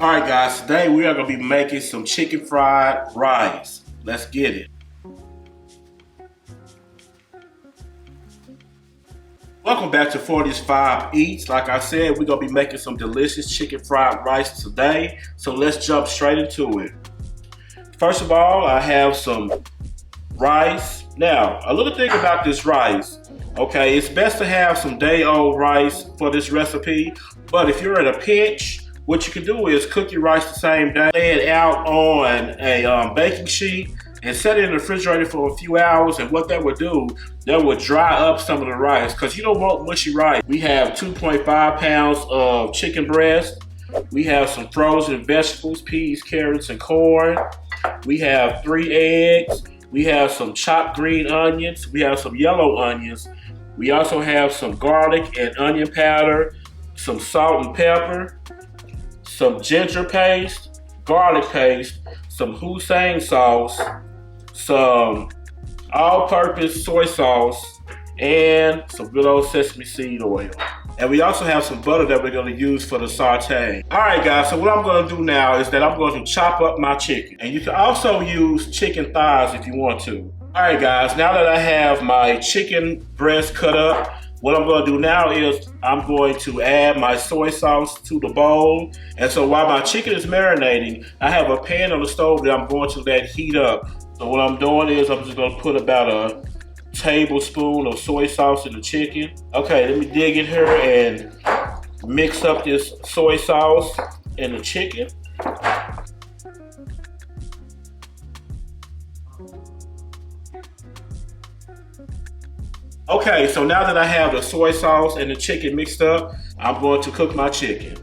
Alright guys, today we are going to be making some chicken fried rice. Let's get it. Welcome back to 40's 5 Eats. Like I said, we're going to be making some delicious chicken fried rice today. So let's jump straight into it. First of all, I have some rice. Now, a little thing about this rice. Okay, it's best to have some day-old rice for this recipe. But if you're in a pinch, what you can do is cook your rice the same day, lay it out on a baking sheet, and set it in the refrigerator for a few hours. And what that would do, that would dry up some of the rice, because you don't want mushy rice. We have 2.5 pounds of chicken breast. We have some frozen vegetables, peas, carrots, and corn. We have 3 eggs. We have some chopped green onions. We have some yellow onions. We also have some garlic and onion powder, some salt and pepper, some ginger paste, garlic paste, some Hoisin sauce, some all-purpose soy sauce, and some good old sesame seed oil. And we also have some butter that we're going to use for the saute. Alright guys, so what I'm going to do now is that I'm going to chop up my chicken. And you can also use chicken thighs if you want to. Alright guys, now that I have my chicken breast cut up, what I'm going to do now is I'm going to add my soy sauce to the bowl. And so while my chicken is marinating, I have a pan on the stove that I'm going to let heat up. So what I'm doing is I'm just going to put about a tablespoon of soy sauce in the chicken. Okay, let me dig in here and mix up this soy sauce in the chicken. Okay, so now that I have the soy sauce and the chicken mixed up, I'm going to cook my chicken.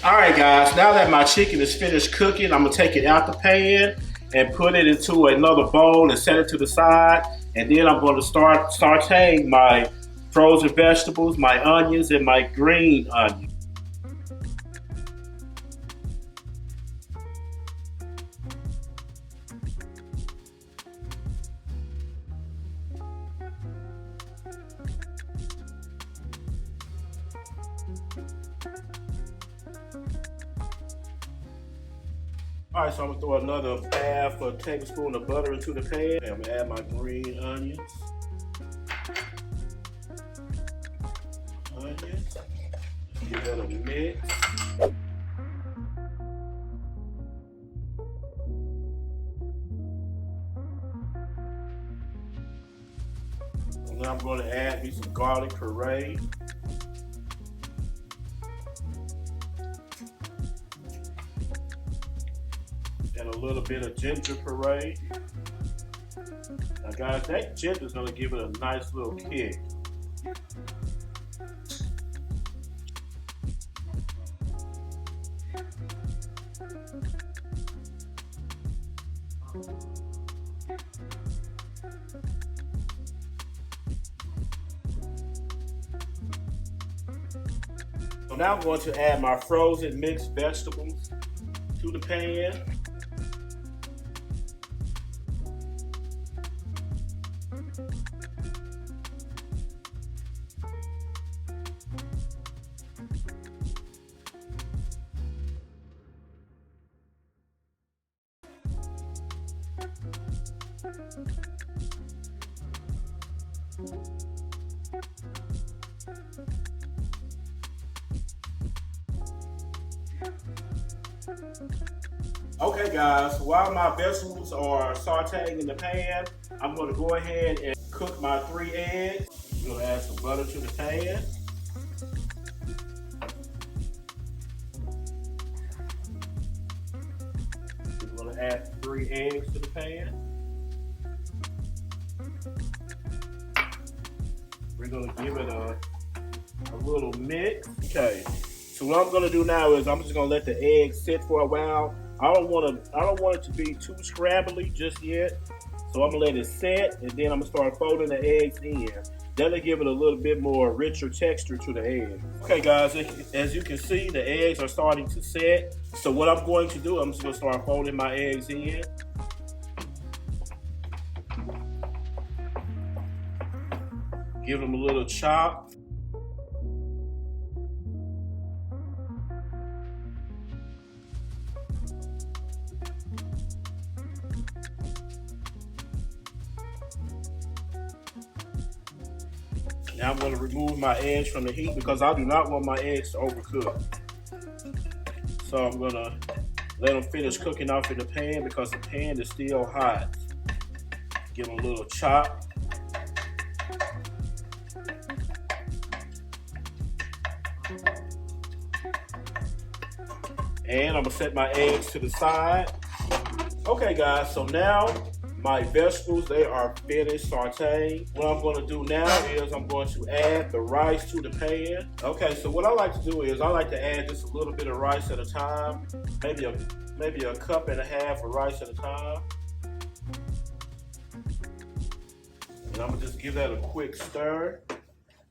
Alright guys, now that my chicken is finished cooking, I'm going to take it out the pan and put it into another bowl and set it to the side. And then I'm going to start sauteing my frozen vegetables, my onions, and my green onions. Alright, so I'm going to throw another half a tablespoon of butter into the pan. I'm going to add my green onions. Give that a mix. And then I'm going to add me some garlic puree. And a little bit of ginger puree. Now guys, that ginger is going to give it a nice little kick. So now I'm going to add my frozen mixed vegetables to the pan. Okay guys, while my vegetables are sauteing in the pan, I'm going to go ahead and cook my 3 eggs. I'm going to add some butter to the pan. I'm going to add 3 eggs to the pan. We're gonna give it a little mix. Okay. So what I'm gonna do now is I'm just gonna let the eggs sit for a while. I don't want it to be too scrambly just yet. So I'm gonna let it set, and then I'm gonna start folding the eggs in. That'll give it a little bit more richer texture to the eggs. Okay, guys, as you can see, the eggs are starting to set. So what I'm going to do, I'm just gonna start folding my eggs in. Give them a little chop. Now I'm going to remove my eggs from the heat because I do not want my eggs to overcook. So I'm going to let them finish cooking off in the pan because the pan is still hot. Give them a little chop. And I'm going to set my eggs to the side. Okay, guys, so now my vegetables, they are finished sauteing. What I'm going to do now is I'm going to add the rice to the pan. Okay, so what I like to do is I like to add just a little bit of rice at a time, maybe a cup and a half of rice at a time. And I'm going to just give that a quick stir.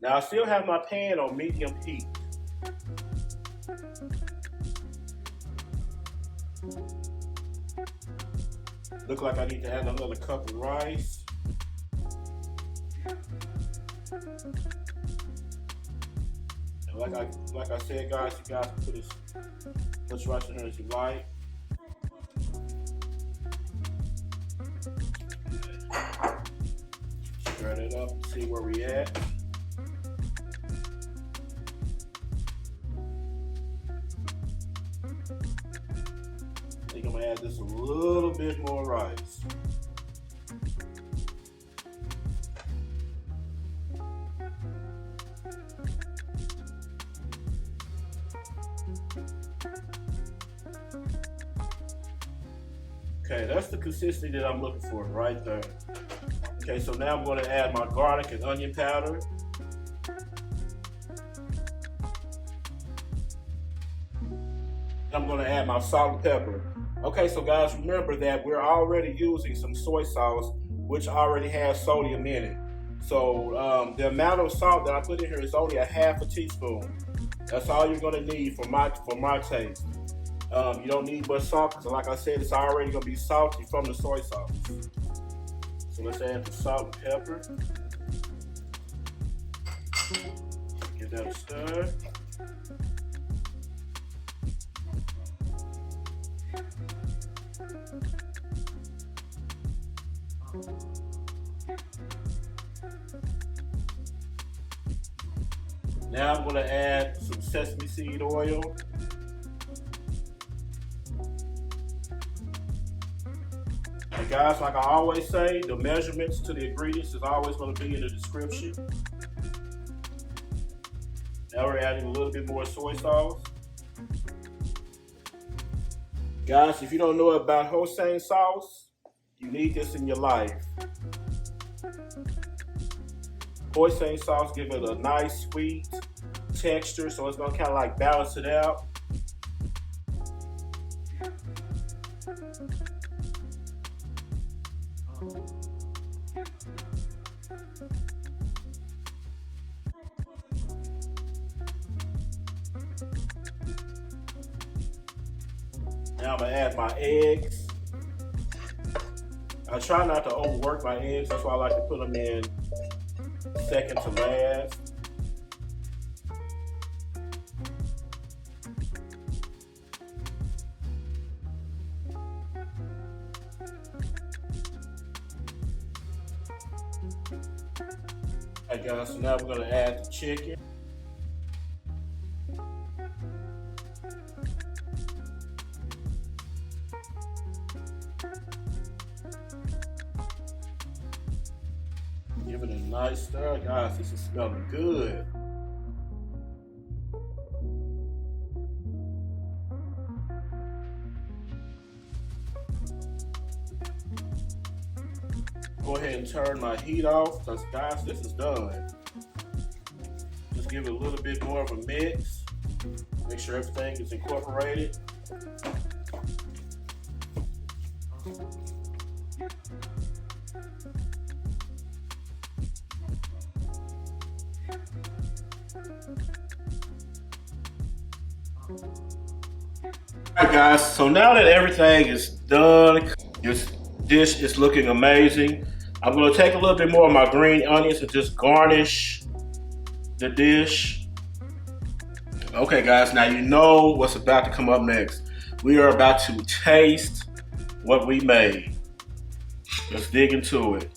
Now I still have my pan on medium heat. Look like I need to add another cup of rice. And like I said, guys, you guys can put as much rice in here as you like. Stir it up and see where we at. I think I'm gonna add just a little bit more rice. Okay, that's the consistency that I'm looking for right there. Okay, so now I'm going to add my garlic and onion powder. I'm going to add my salt and pepper. Okay, so guys, remember that we're already using some soy sauce, which already has sodium in it. So the amount of salt that I put in here is only a half a teaspoon. That's all you're going to need for my taste. You don't need much salt because, like I said, it's already going to be salty from the soy sauce. So let's add the salt and pepper. Give that a stir. Now I'm going to add some sesame seed oil. And guys, like I always say, the measurements to the ingredients is always going to be in the description. Now we're adding a little bit more soy sauce. Guys, if you don't know about Hoisin sauce, you need this in your life. Hoisin sauce give it a nice sweet texture, so it's gonna kind of like balance it out. Now I'm gonna add my eggs. I try not to overwork my eggs, that's why I like to put them in second to last. Alright guys, so now we're going to add the chicken. Give it a nice stir. Guys, this is smelling good. Go ahead and turn my heat off because, guys, this is done. give it a little bit more of a mix. Make sure everything is incorporated. Alright guys, so now that everything is done, this dish is looking amazing. I'm going to take a little bit more of my green onions and just garnish the dish. Okay guys, now you know what's about to come up next. We are about to taste what we made. Let's dig into it.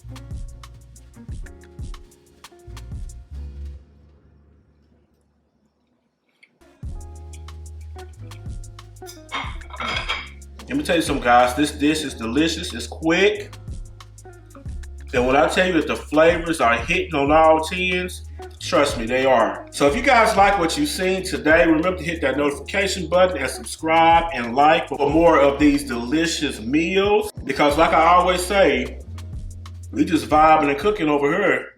Let me tell you something guys, this dish is delicious, it's quick. And when I tell you that the flavors are hitting on all 10s, trust me, they are. So if you guys like what you've seen today, remember to hit that notification button and subscribe and like for more of these delicious meals. Because like I always say, we just vibing and cooking over here.